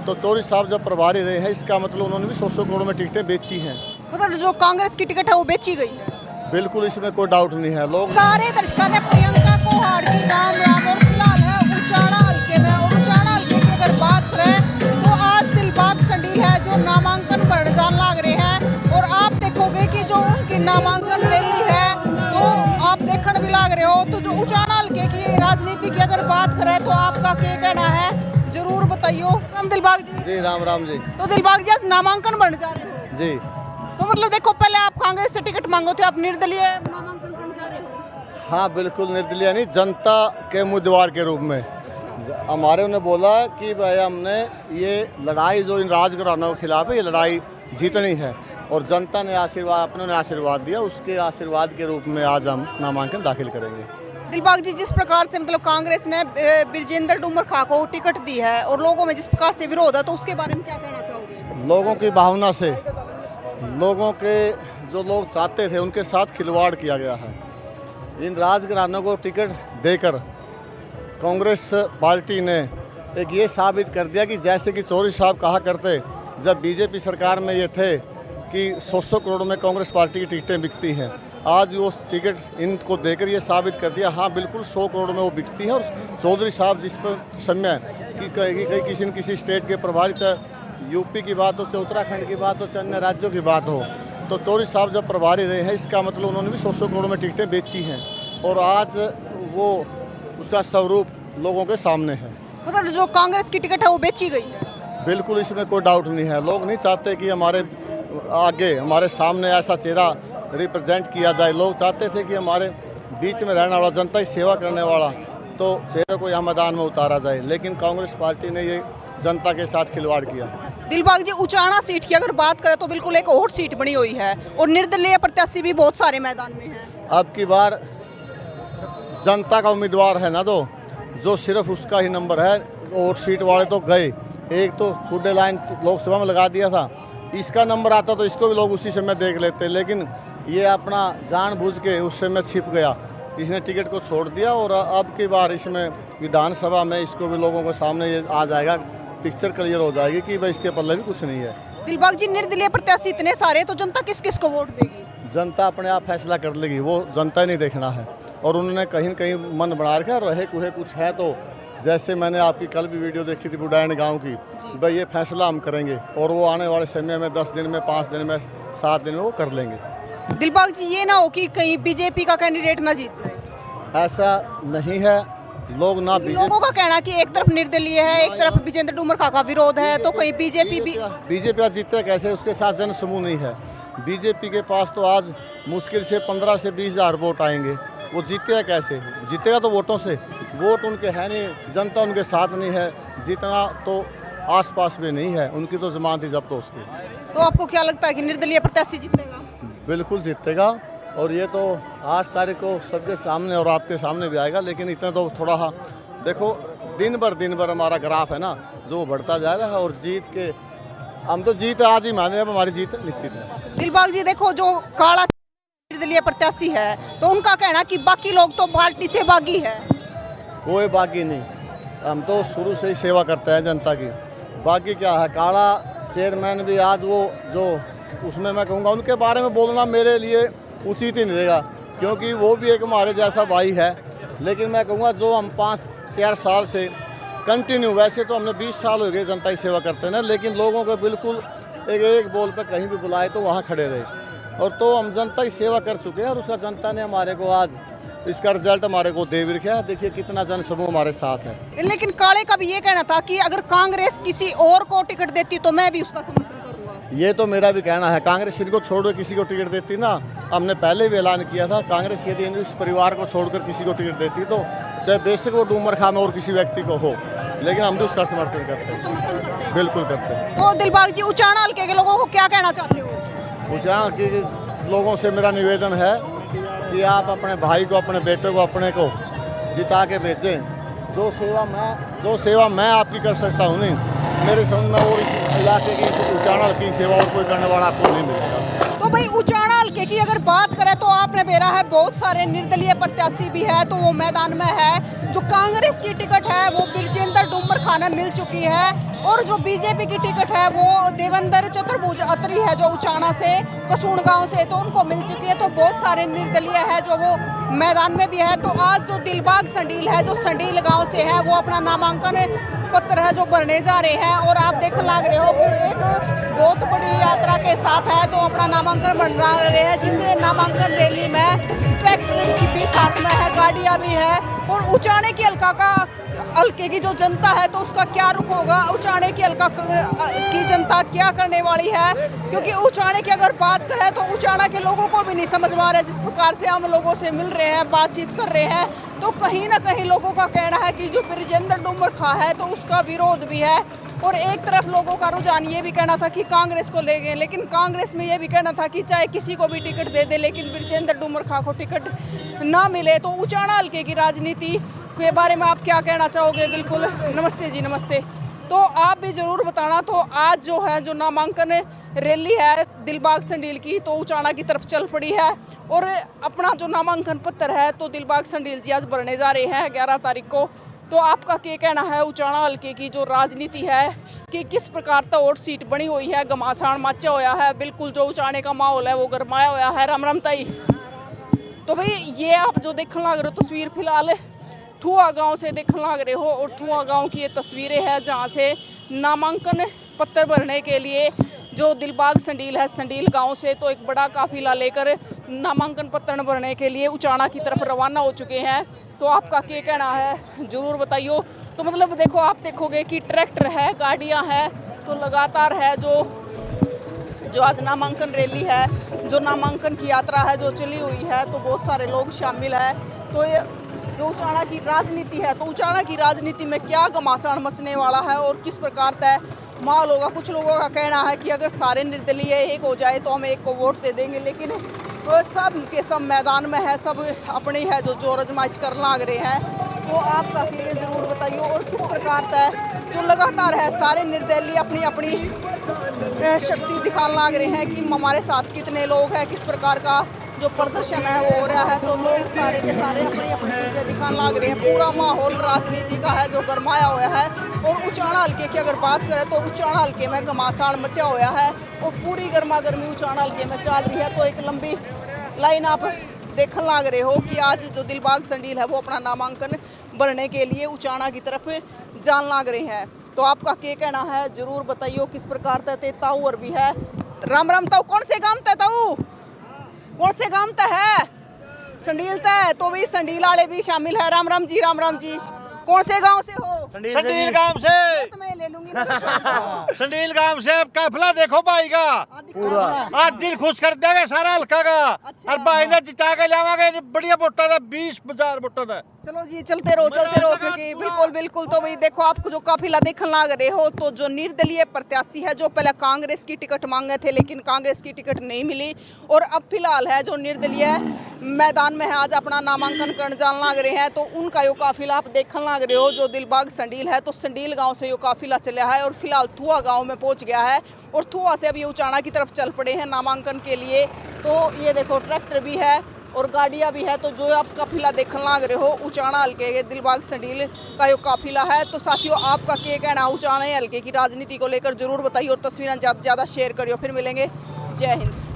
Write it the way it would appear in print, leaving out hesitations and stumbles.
तो चौधरी साहब जब प्रभारी रहे हैं, इसका मतलब उन्होंने भी 100 करोड़ में टिकटें बेची हैं। मतलब जो कांग्रेस की टिकट है वो बेची गई है। बिल्कुल, इसमें कोई डाउट नहीं है। लोग सारे दर्शकों ने प्रियंका को हार्दिक राम राम। और फिलहाल है उचाना हल्के में, और उचाना हल्के की अगर बात करें तो आज दिलबाग संडील है जो नामांकन भरने जान लाग रहे हैं। और आप देखोगे कि जो उनकी नामांकन रैली है तो आप देखने भी लाग रहे हो। तो जो उचाना हल्के की राजनीति की अगर बात करें तो आपका क्या कहना है, जरूर बताइयो। राम दिलबाग जी। राम राम जी। तो दिलबाग जी आज नामांकन भरने जा रहे हो जी। तो मतलब देखो, पहले आप कांग्रेस से टिकट मांगो थे, आप निर्दलीय नामांकन करने जा रहे हो। हाँ बिल्कुल, निर्दलीय नहीं, जनता के उम्मीदवार के रूप में। हमारे उन्हें बोला कि भाई हमने ये लड़ाई जो इन राजघरानों के खिलाफ है, ये लड़ाई जीतनी है। और जनता ने आशीर्वाद, अपनों ने आशीर्वाद दिया, उसके आशीर्वाद के रूप में आज हम नामांकन दाखिल करेंगे। दिलबाग जी, जिस प्रकार से मतलब कांग्रेस ने बिरजेंद्र डूमर खा को टिकट दी है और लोगों में जिस प्रकार से विरोध है, तो उसके बारे में क्या कहना चाहोगे? लोगों की भावना से, लोगों के जो लोग चाहते थे उनके साथ खिलवाड़ किया गया है। इन राजघरानों को टिकट देकर कांग्रेस पार्टी ने एक ये साबित कर दिया कि जैसे कि चौधरी साहब कहा करते जब बीजेपी सरकार में ये थे कि 100 करोड़ में कांग्रेस पार्टी की टिकटें बिकती हैं, आज वो टिकट इनको देकर ये साबित कर दिया, हाँ बिल्कुल 100 करोड़ में वो बिकती है। और चौधरी साहब जिस पर समय कि कहीं किसी न किसी स्टेट के प्रभारी, चाहे यूपी की बात हो, चाहे उत्तराखंड की बात हो, चाहे अन्य राज्यों की बात हो, तो चौधरी साहब जब प्रभारी रहे हैं, इसका मतलब उन्होंने भी 100 करोड़ में टिकटें बेची हैं। और आज वो उसका स्वरूप लोगों के सामने है। मतलब जो कांग्रेस की टिकट है वो बेची गई है। बिल्कुल, इसमें कोई डाउट नहीं है। लोग नहीं चाहते कि हमारे आगे, हमारे सामने ऐसा चेहरा रिप्रेजेंट किया जाए। लोग चाहते थे कि हमारे बीच में रहने वाला, जनता की सेवा करने वाला तो चेहरे को यहाँ मैदान में उतारा जाए, लेकिन कांग्रेस पार्टी ने ये जनता के साथ खिलवाड़ किया है। दिलबाग जी, उचाना सीट की अगर बात करें तो बिल्कुल एक और सीट बनी हुई है और निर्दलीय प्रत्याशी भी बहुत सारे मैदान में हैं। अब की बार जनता का उम्मीदवार है ना, तो जो सिर्फ उसका ही नंबर है। और सीट वाले तो गए, एक तो खुडे लाइन लोकसभा में लगा दिया था, इसका नंबर आता तो इसको भी लोग उसी समय देख लेते, लेकिन ये अपना जानबूझ के उस समय छिप गया, इसने टिकट को छोड़ दिया। और अब की बार इसमें विधानसभा में इसको भी लोगों के सामने ये आ जाएगा, पिक्चर क्लियर हो जाएगी कि भाई इसके पल्ले भी कुछ नहीं है। दिलबाग जी, निर्दलीय प्रत्याशी इतने सारे, तो जनता किस किस को वोट देगी? जनता अपने आप फैसला कर लेगी, वो जनता ही नहीं देखना है। और उन्होंने कहीं न कहीं मन बना रखा, रहे कुहे कुछ है तो जैसे मैंने आपकी कल भी वीडियो देखी थी बुडायन गांव की, भाई ये फैसला हम करेंगे और वो आने वाले समय में 10 दिन में, 5 दिन में, 7 दिन में वो कर लेंगे। दिलबाग जी, ये ना हो कि कहीं बीजेपी का कैंडिडेट ना जीत जाए। ऐसा नहीं है। लोग ना लोगों का कहना कि एक तरफ निर्दलीय है, एक तरफ बिजेंद्र डूमर खा का विरोध है, तो कहीं बीजेपी जीतते कैसे, उसके साथ जन समूह नहीं है। बीजेपी के पास तो आज मुश्किल से 15 से 20 हज़ार वोट आएंगे, वो जीतेगा कैसे? जीतेगा तो वोटों से, वोट उनके है नहीं, जनता उनके साथ नहीं है, जीतना तो आसपास में नहीं है, उनकी तो जमानत ही जब्त हो उसकी। तो आपको क्या लगता है कि निर्दलीय प्रत्याशी जीतेगा? बिल्कुल जीतेगा, और ये तो 8 तारीख को सबके सामने और आपके सामने भी आएगा। लेकिन इतना तो थोड़ा देखो, दिन भर हमारा ग्राफ है ना जो बढ़ता जा रहा है, और जीत के हम तो जीत आज ही माने, अब हमारी जीत निश्चित है। दिलबाग जी, देखो जो काला निर्दलीय प्रत्याशी है तो उनका कहना कि बाकी लोग तो पार्टी से बागी है। कोई बागी नहीं, हम तो शुरू से ही सेवा करते हैं जनता की। बाकी क्या है, काला चेयरमैन भी आज वो जो उसमें मैं कहूँगा उनके बारे में बोलना मेरे लिए उचित ही नहीं रहेगा, क्योंकि वो भी एक हमारे जैसा भाई है। लेकिन मैं कहूँगा जो हम 5-4 साल से कंटिन्यू, वैसे तो हमने 20 साल हो गए जनता की सेवा करते हैं ना, लेकिन लोगों को बिल्कुल एक बोल पे कहीं भी बुलाए तो वहाँ खड़े रहे, और तो हम जनता की सेवा कर चुके हैं। और उसका जनता ने हमारे को आज इसका रिजल्ट हमारे को दे भी रखा है। देखिए कितना जन समूह हमारे साथ है। लेकिन काले का भी ये कहना था कि अगर कांग्रेस किसी और को टिकट देती तो मैं भी उसका समर्थन करूंगा। ये तो मेरा भी कहना है, कांग्रेस इनको छोड़कर किसी को टिकट देती ना, हमने पहले भी ऐलान किया था, कांग्रेस यदि इस परिवार को छोड़कर किसी को टिकट देती तो चाहे बेशक वो डूमर खां में और किसी व्यक्ति को हो, लेकिन हम भी उसका समर्थन करते हैं, बिल्कुल करते हैं। तो दिलबाग जी, उचाना हल्के के लोगों को क्या कहना चाहते हो? उचाना के लोगों से मेरा निवेदन है कि आप अपने भाई को, अपने बेटे को, अपने को जिता के भेजें। जो सेवा मैं आपकी कर सकता हूँ, नहीं मेरे समझ में और इस इलाके की उचाना की सेवा और कोई करने वाला आपको नहीं मिलेगा। तो भाई उचाना हल्के की अगर बात करें तो आपने बेरा है बहुत सारे निर्दलीय प्रत्याशी भी है तो वो मैदान में है। जो कांग्रेस की टिकट है वो बिरजेंद्र डूमर खाने मिल चुकी है और जो बीजेपी की टिकट है वो देवेंद्र चतुर्भुज अत्री है जो उचाना से कसूण गांव से, तो उनको मिल चुकी है। तो बहुत सारे निर्दलीय है जो वो मैदान में भी है। तो आज जो दिलबाग संडील है जो संडील गाँव से है वो अपना नामांकन पत्र है जो भरने जा रहे हैं और आप देख लग रहे हो कि एक बहुत बड़ी यात्रा के साथ है जो अपना नामांकन भरना रहे हैं, जिससे नामांकन रैली में ट्रैक्टर की भी साथ में है, गाड़ियां भी है। और उचाने की हल्के की जो जनता है तो उसका क्या रुख होगा, उचाने की हल्का की जनता क्या करने वाली है, क्योंकि उचाने की अगर बात करें तो उचाना के लोगों को भी नहीं समझ में आ रहा है। जिस प्रकार से हम लोगों से मिल रहे हैं, बातचीत कर रहे हैं, तो कहीं ना कहीं लोगों का कहना है कि जो बिरजेंद्र डूमर खा है तो उसका विरोध भी है। और एक तरफ लोगों का रुझान ये भी कहना था कि कांग्रेस को ले गए, लेकिन कांग्रेस में ये भी कहना था कि चाहे किसी को भी टिकट दे दे लेकिन बिरजेंद्र डूमर खा को टिकट ना मिले। तो उचाना हल्के की राजनीति के बारे में आप क्या कहना चाहोगे? बिल्कुल, नमस्ते जी, नमस्ते। तो आप भी ज़रूर बताना। तो आज जो है जो नामांकन रैली है दिलबाग संडील की तो उचाना की तरफ चल पड़ी है और अपना जो नामांकन पत्र है तो दिलबाग संडील जी आज भरने जा रहे हैं 11 तारीख को। तो आपका क्या कहना है उचाना हल्के की जो राजनीति है कि किस प्रकार का वोट सीट बनी हुई है, घमासान मचा होया है, बिल्कुल जो उचाने का माहौल है वो गरमाया होया है। राम राम ताई। तो भाई ये आप जो देखने लग रहे हो तस्वीर फिलहाल थुआ गांव से देखने लग रहे हो और थुआ गांव की ये तस्वीरें हैं जहां से नामांकन पत्र भरने के लिए जो दिलबाग संडील है संडील गांव से तो एक बड़ा काफिला लेकर नामांकन पत्र भरने के लिए उचाना की तरफ रवाना हो चुके हैं। तो आपका क्या कहना है ज़रूर बताइए। तो मतलब देखो, आप देखोगे कि ट्रैक्टर है, गाड़ियां हैं, तो लगातार है जो आज नामांकन रैली है, जो नामांकन की यात्रा है जो चली हुई है, तो बहुत सारे लोग शामिल है। तो ये जो उचाना की राजनीति है तो उचाना की राजनीति में क्या घमासान मचने वाला है और किस प्रकार का माहौल होगा। कुछ लोगों का कहना है कि अगर सारे निर्दलीय एक हो जाए तो हम एक को वोट दे देंगे, लेकिन तो सब के सब मैदान में है, सब अपनी है जो जोर आजमाइश कर लग रहे हैं। तो आपका फीलिंग ज़रूर बताइए और किस प्रकार का है जो लगातार है सारे निर्दलीय अपनी अपनी शक्ति दिखाने लग रहे हैं कि हमारे साथ कितने लोग हैं, किस प्रकार का जो प्रदर्शन है वो हो रहा है। तो लोग सारे के सारे अपनी अपनी चीज़ें दिखाने लग रहे हैं। पूरा माहौल राजनीति का है जो गरमाया हुआ है। और उचाना हल्के की अगर बात करें तो उचाना हल्के में घमासान मचा हुआ है और पूरी गर्मा गर्मी उचाना हल्के में चल रही है। तो एक लंबी लाइन आप देखने लग रहे हो कि आज जो दिलबाग संडील है वो अपना नामांकन भरने के लिए उचाना की तरफ जान लग रहे हैं। तो आपका क्या कहना है ज़रूर बताइए। किस प्रकार तय ताऊ और भी है। राम राम ताऊ, कौन से गांव तय ताऊ, कौन से गांव तय है? संडील तय। तो भी संडील वाले भी शामिल है। राम राम जी, राम राम जी। कौन से गांव से हो? संडील गांव से। तो मैं ले लूंगी ना। संडील गांव से काफिला देखो भाई का पूरा आज दिल खुश कर देगा सारा हल्का का। और भाई ने जिता के लावांगे बढ़िया वोटा था, 20,000 वोटा था। चलो जी, चलते रहो क्योंकि बिल्कुल बिल्कुल। तो भाई देखो, आपको जो काफिला देखने लग रहे हो तो जो निर्दलीय प्रत्याशी है जो पहले कांग्रेस की टिकट मांगे थे लेकिन कांग्रेस की टिकट नहीं मिली और अब फिलहाल है जो निर्दलीय मैदान में है आज अपना नामांकन करने जाने लग रहे हैं। तो उनका यो काफिला आप देखने लग रहे हो जो दिलबाग संडील है तो संडील गांव से यो काफिला चला है और फिलहाल थुआ गांव में पहुंच गया है और थुआ से अभी उचाना की तरफ चल पड़े हैं नामांकन के लिए। तो ये देखो ट्रैक्टर भी है और गाड़ियां भी है। तो जो आप काफिला देखने लग रहे हो उचाना हल्के के दिलबाग संडील का यो काफिला है। तो साथियों, आपका क्या कहना है उचाना हल्के की राजनीति को लेकर ज़रूर बताइए और तस्वीरें ज़्यादा से ज़्यादा शेयर करिए। फिर मिलेंगे। जय हिंद।